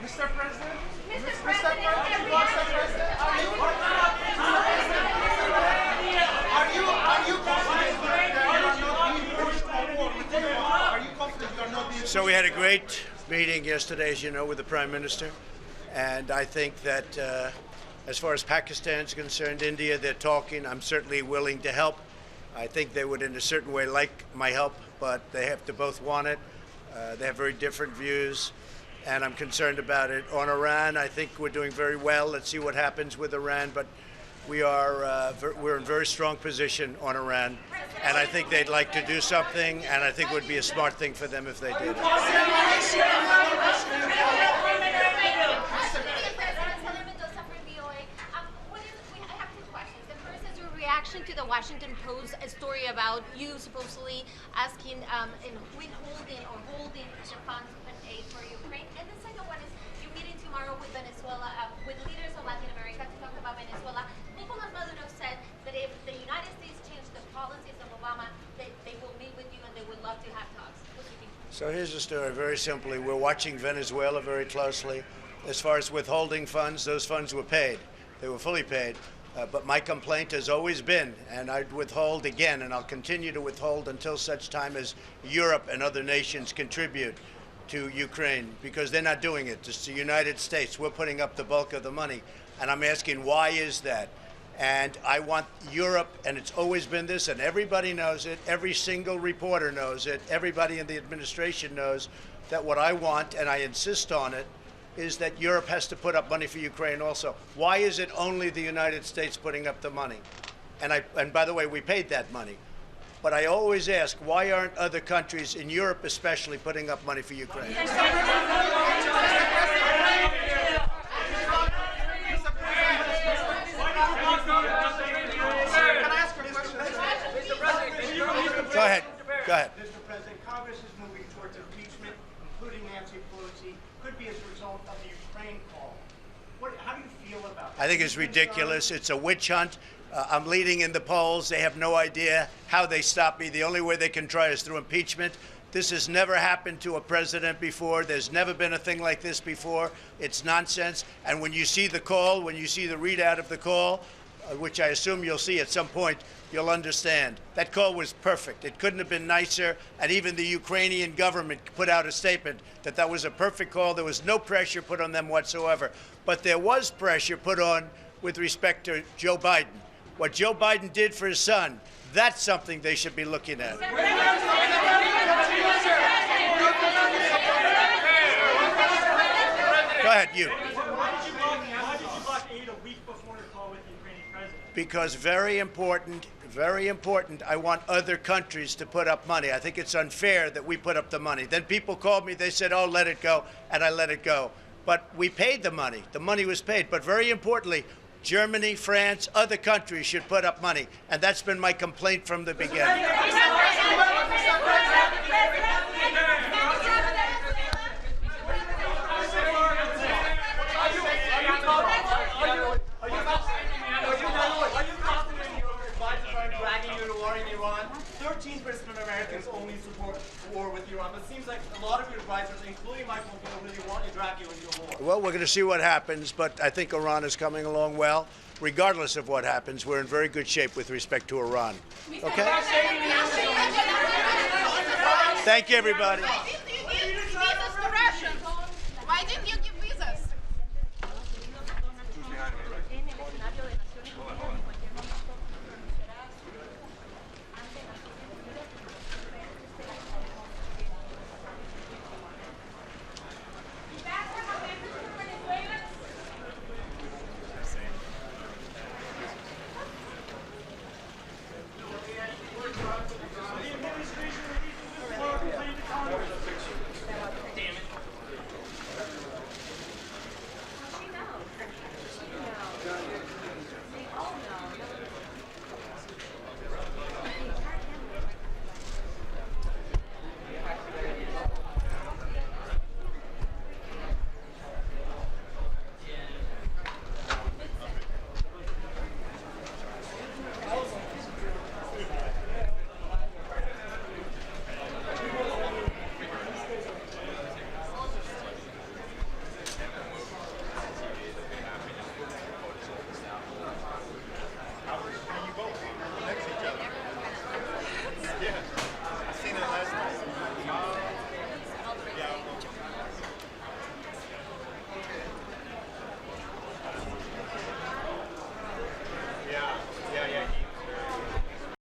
Mr. President? Mr. President, Are you confident that you are not being pushed forward with you? Are you confident you are not being pushed? So we had a great meeting yesterday, as you know, with the Prime Minister. And I think that as far as Pakistan is concerned, India, they're talking. I'm certainly willing to help. I think they would, in a certain way, like my help, but they have to both want it. They have very different views, and I'm concerned about it. On Iran, I think we're doing very well. Let's see what happens with Iran, but we're in very strong position on Iran, and I think they'd like to do something, and I think it would be a smart thing for them if they did. To the Washington Post, a story about you supposedly asking and withholding or holding Japan's aid for Ukraine. And the second one is you're meeting tomorrow with Venezuela, with leaders of Latin America to talk about Venezuela. Nicolas Maduro said that if the United States changed the policies of Obama, they will meet with you and they would love to have talks. What do you think? So here's the story. Very simply, we're watching Venezuela very closely. As far as withholding funds, those funds were paid. They were fully paid. But my complaint has always been, and I'd withhold again, and I'll continue to withhold until such time as Europe and other nations contribute to Ukraine, because they're not doing it. It's the United States. We're putting up the bulk of the money. And I'm asking, why is that? And I want Europe, and it's always been this, and everybody knows it, every single reporter knows it, everybody in the administration knows that what I want, and I insist on it, is that Europe has to put up money for Ukraine also. Why is it only the United States putting up the money? And by the way, we paid that money. But I always ask, why aren't other countries, in Europe especially, putting up money for Ukraine? Can I ask a question? Go ahead. Go ahead. Mr. President, Congress is moving towards impeachment, including Nancy Pelosi. Could be as a result of the Ukraine call. How do you feel about that? I think it's ridiculous. It's a witch hunt. I'm leading in the polls. They have no idea how they stop me. The only way they can try is through impeachment. This has never happened to a president before. There's never been a thing like this before. It's nonsense. And when you see the call, when you see the readout of the call, which I assume you'll see at some point, you'll understand. That call was perfect. It couldn't have been nicer. And even the Ukrainian government put out a statement that that was a perfect call. There was no pressure put on them whatsoever. But there was pressure put on with respect to Joe Biden. What Joe Biden did for his son, that's something they should be looking at. Go ahead, you. Why did you block aid a week before the call with the Ukrainian president? Because very important, I want other countries to put up money. I think it's unfair that we put up the money. Then people called me, they said, oh, let it go, and I let it go. But we paid the money. The money was paid. But very importantly, Germany, France, other countries should put up money. And that's been my complaint from the beginning. Dragging you to war in Iran. 13% of Americans only support war with Iran. But it seems like a lot of your advisors, including Mike Pompeo, really want to drag you into a war. Well, we're going to see what happens, but I think Iran is coming along well. Regardless of what happens, we're in very good shape with respect to Iran. Okay? Thank you, everybody.